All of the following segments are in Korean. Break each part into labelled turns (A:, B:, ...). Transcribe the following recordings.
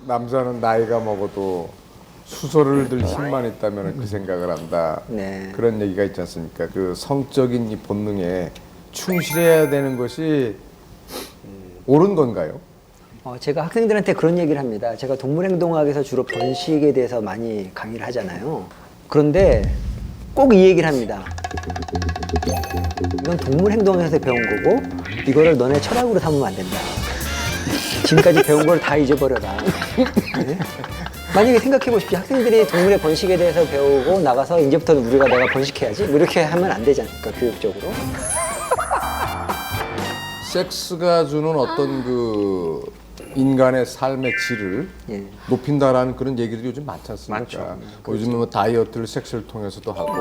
A: 남자는 나이가 먹어도 수소를 들 힘만 있다면 그 생각을 한다.
B: 네.
A: 그런 얘기가 있지 않습니까? 그 성적인 이 본능에 충실해야 되는 것이 옳은 건가요?
B: 제가 학생들한테 그런 얘기를 합니다. 제가 동물행동학에서 주로 번식에 대해서 많이 강의를 하잖아요. 그런데 꼭 이 얘기를 합니다. 이건 동물행동학에서 배운 거고 이거를 너네 철학으로 삼으면 안 된다. 지금까지 배운 걸 다 잊어버려라. 네? 만약에 생각해 보십시오. 학생들이 동물의 번식에 대해서 배우고 나가서 이제부터 내가 번식해야지 뭐 이렇게 하면 안 되지 않을까, 교육적으로.
A: 섹스가 주는 어떤 그 인간의 삶의 질을
B: 예.
A: 높인다라는 그런 얘기들이 요즘 많지 않습니까?
C: 많죠.
A: 요즘은 뭐 다이어트를 섹스를 통해서도 하고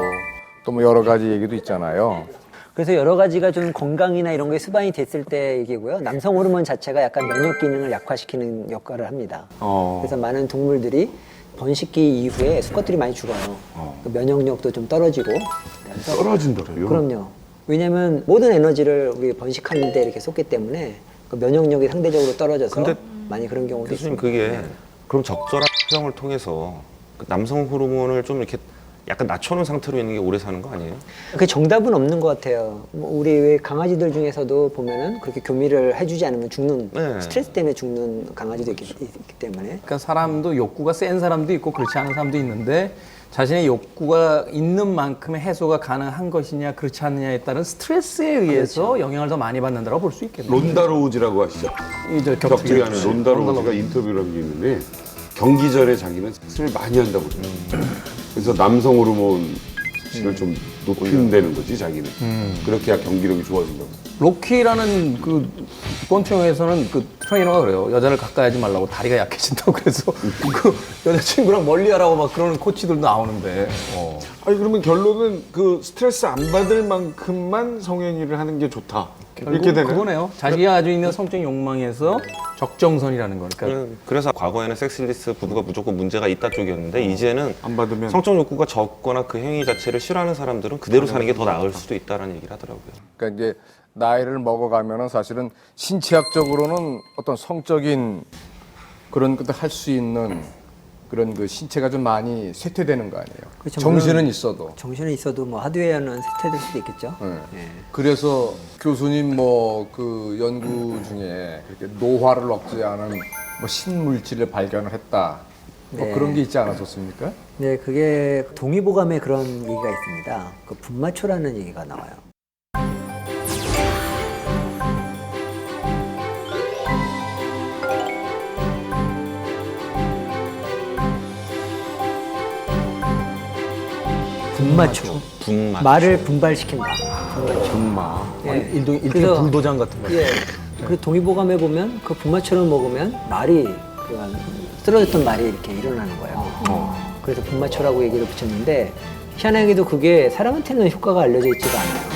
A: 또 뭐 여러 가지 얘기도 있잖아요.
B: 그래서 여러 가지가 좀 건강이나 이런 게 수반이 됐을 때 얘기고요. 남성 호르몬 자체가 약간 면역 기능을 약화시키는 역할을 합니다. 그래서 많은 동물들이 번식기 이후에 수컷들이 많이 죽어요. 그 면역력도 좀 떨어지고.
C: 떨어진다고요?
B: 그럼요. 왜냐하면 모든 에너지를 우리 번식하는 데 이렇게 쏟기 때문에 그 면역력이 상대적으로 떨어져서
C: 근데
B: 많이 그런 경우도
C: 교수님
B: 있습니다.
C: 그게 그럼 적절한 사정을 통해서 그 남성 호르몬을 좀 이렇게 약간 낮춰놓은 상태로 있는 게 오래 사는 거 아니에요?
B: 그 정답은 없는 것 같아요. 뭐 우리 왜 강아지들 중에서도 보면은 그렇게 교미를 해주지 않으면 죽는,
C: 네.
B: 스트레스 때문에 죽는 강아지도 있기 때문에.
D: 그러니까 사람도 욕구가 센 사람도 있고 그렇지 않은 사람도 있는데 자신의 욕구가 있는 만큼의 해소가 가능한 것이냐 그렇지 않느냐에 따른 스트레스에 의해서 영향을 더 많이 받는다고 볼 수 있겠네요.
E: 론다로우즈라고 하시죠?
D: 이제
E: 격투기 하는 론다로우즈가 인터뷰를 한 게 있는데 경기 전에 자기는 섹스를 많이 한다고 그래요. 그래서 남성 호르몬을 좀 높인다는 거지 자기는. 그렇게 해야 경기력이 좋아진다고.
D: 로키라는 그 본트 영화에서는 그 트레이너가 그래요. 여자를 가까이 하지 말라고 다리가 약해진다고 그래서 그 여자친구랑 멀리하라고 막 그러는 코치들도 나오는데.
F: 아니 그러면 결론은 그 스트레스 안 받을 만큼만 성행위를 하는 게 좋다. 이렇게 되는.
D: 그거네요. 자기가 가지고 있는 성적 욕망에서 적정선이라는 거니까.
C: 그래서 과거에는 섹스리스 부부가 무조건 문제가 있다 쪽이었는데 이제는
F: 안 받으면
C: 성적 욕구가 적거나 그 행위 자체를 싫어하는 사람들은 그대로 사는 게 더 나을 수도 있다는 얘기를 하더라고요.
A: 그러니까 이제 나이를 먹어가면은 사실은 신체학적으로는 어떤 성적인 그런 것도 할 수 있는 그런 그 신체가 좀 많이 쇠퇴되는 거 아니에요?
B: 그렇죠.
A: 정신은
B: 물론
A: 있어도.
B: 정신은 있어도 뭐 하드웨어는 쇠퇴될 수도 있겠죠.
A: 네.
B: 예.
A: 그래서 교수님 뭐 그 연구 중에 그렇게 노화를 억제하는 뭐 신물질을 발견을 했다. 뭐
B: 네.
A: 그런 게 있지 않았었습니까?
B: 네, 그게 동의보감에 그런 얘기가 있습니다. 그 분마초라는 얘기가 나와요. 분마초.
C: 분마.
B: 말을 분발시킨다.
F: 분마.
B: 예.
D: 일종의
B: 그래서-
D: 불도장 같은 거.
B: 예. 그 동의보감에 보면 그 분마초를 먹으면 말이 그 쓰러졌던 말이 이렇게 일어나는 거예요. 그래서 분마초라고 얘기를 붙였는데 희한하게도 그게 사람한테는 효과가 알려져 있지가 않아요.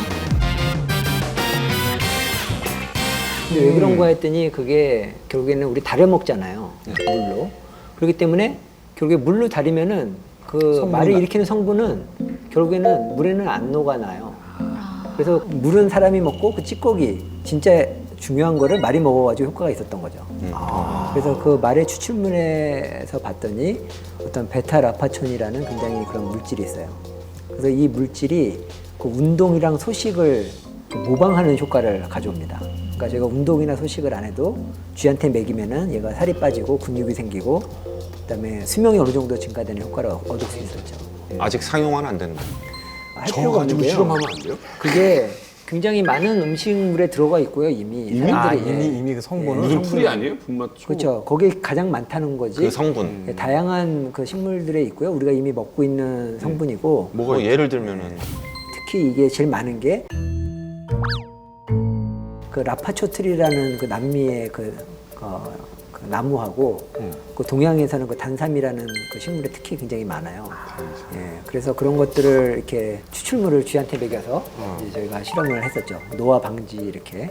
B: 근데 왜 그런가 했더니 그게 결국에는 우리 달여 먹잖아요. 물로. 그렇기 때문에 결국에 물로 달이면은 그 말을 일으키는 성분은 결국에는 물에는 안 녹아나요. 그래서 물은 사람이 먹고 그 찌꺼기 진짜 중요한 거를 말이 먹어가지고 효과가 있었던 거죠. 그래서 그 말의 추출물에서 봤더니 어떤 베타라파촌이라는 굉장히 그런 물질이 있어요. 그래서 이 물질이 그 운동이랑 소식을 모방하는 효과를 가져옵니다. 그러니까 제가 운동이나 소식을 안 해도 쥐한테 먹이면은 얘가 살이 빠지고 근육이 생기고 그다음에 수명이 어느 정도 증가되는 효과를 얻을 수 있었죠.
C: 아직 상용화는 안 된다.
B: 할 필요가 없는데요.
E: 실험하면 안 돼요?
B: 그게 굉장히 많은 음식물에 들어가 있고요, 이미. 사람들이.
D: 이미 그 성분은
E: 무슨 풀이 아니에요? 분마초?
B: 그렇죠. 거기 가장 많다는 거지.
C: 그 성분.
B: 예, 다양한 그 식물들에 있고요. 우리가 이미 먹고 있는 성분이고
C: 뭐 예를 들면은
B: 특히 이게 제일 많은 게 그 라파초트리라는 그 남미의 그 나무하고 그 동양에서는 그 단삼이라는 그 식물에 특히 굉장히 많아요. 예, 그래서 그런 것들을 이렇게 추출물을 쥐한테 먹여서 이제 저희가 실험을 했었죠. 노화 방지 이렇게.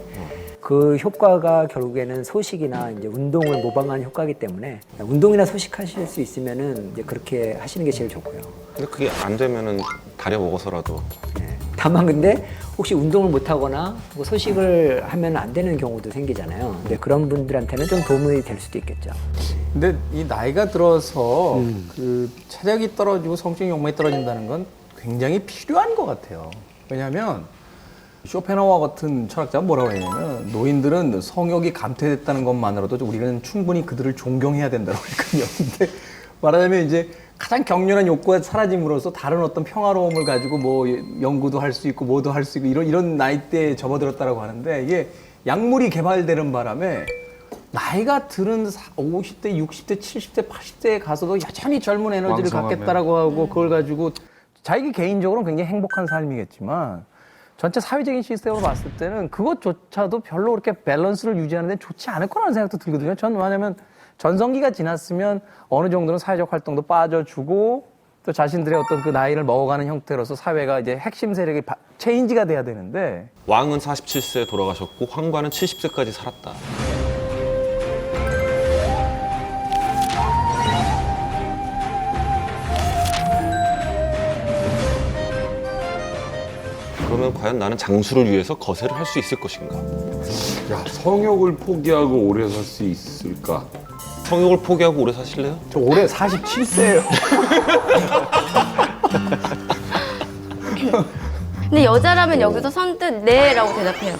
B: 그 효과가 결국에는 소식이나 이제 운동을 모방하는 효과이기 때문에 운동이나 소식하실 수 있으면은 이제 그렇게 하시는 게 제일 좋고요.
C: 근데 그게 안 되면은 다려 먹어서라도
B: 다만 근데 혹시 운동을 못 하거나 뭐 소식을 하면 안 되는 경우도 생기잖아요. 근데 그런 분들한테는 좀 도움이 될 수도 있겠죠.
D: 근데 이 나이가 들어서 그 체력이 떨어지고 성적인 욕망이 떨어진다는 건 굉장히 필요한 것 같아요. 왜냐하면 쇼펜하우어 같은 철학자가 뭐라고 했냐면 노인들은 성욕이 감퇴됐다는 것만으로도 우리는 충분히 그들을 존경해야 된다고 했거든요. 근데 말하자면 이제 가장 격렬한 욕구가 사라짐으로써 다른 어떤 평화로움을 가지고 뭐 연구도 할 수 있고 뭐도 할 수 있고 이런 나이대에 접어들었다라고 하는데 이게 약물이 개발되는 바람에 나이가 들은 50대, 60대, 70대, 80대에 가서도 여전히 젊은 에너지를
F: 왕성하면.
D: 갖겠다라고 하고 그걸 가지고 자기 개인적으로는 굉장히 행복한 삶이겠지만 전체 사회적인 시스템으로 봤을 때는 그것조차도 별로 그렇게 밸런스를 유지하는 데 좋지 않을 거라는 생각도 들거든요. 전 왜냐하면 전성기가 지났으면 어느 정도는 사회적 활동도 빠져주고 또 자신들의 어떤 그 나이를 먹어가는 형태로서 사회가 이제 핵심 세력이 체인지가 돼야 되는데
C: 왕은 47세에 돌아가셨고 황관은 70세까지 살았다. 그러면 과연 나는 장수를 위해서 거세를 할 수 있을 것인가?
E: 야, 성욕을 포기하고 오래 살 수 있을까?
C: 성욕을 포기하고 오래 사실래요?
D: 저 올해 47세예요.
G: 근데 여자라면 여기서 선뜻 네라고 대답해요.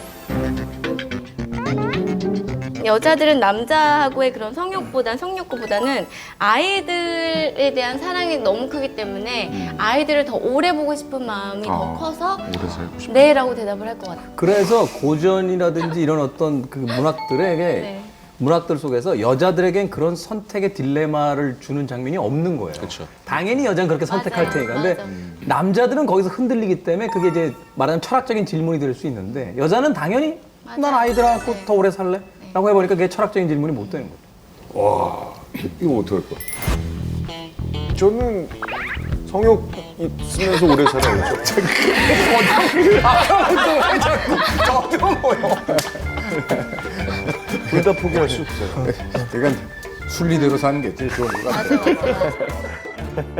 G: 여자들은 남자하고의 그런 성욕구보다는 아이들에 대한 사랑이 너무 크기 때문에 아이들을 더 오래 보고 싶은 마음이 더 커서
F: 오래 살고 싶어.
G: 네라고 대답을 할 것 같아요.
D: 그래서 고전이라든지 이런 어떤 그 문학들에게
G: 네.
D: 문학들 속에서 여자들에겐 그런 선택의 딜레마를 주는 장면이 없는 거예요.
C: 그렇죠.
D: 당연히 여자는 그렇게 선택할
G: 맞아요.
D: 테니까. 근데
G: 맞아.
D: 남자들은 거기서 흔들리기 때문에 그게 이제 말하자면 철학적인 질문이 될 수 있는데 여자는 당연히 난
G: 맞아요.
D: 아이들하고
G: 네.
D: 더 오래 살래? 라고 해보니까 그게 철학적인 질문이 못 되는 거죠.
E: 와, 이거 어떡할 거야?
F: 저는 성욕 있으면서 오래 살아야죠. 둘 다 포기할 수 없어요.
A: 그러니까 순리대로 사는 게 제일 좋은 것 같아요.
G: 맞아.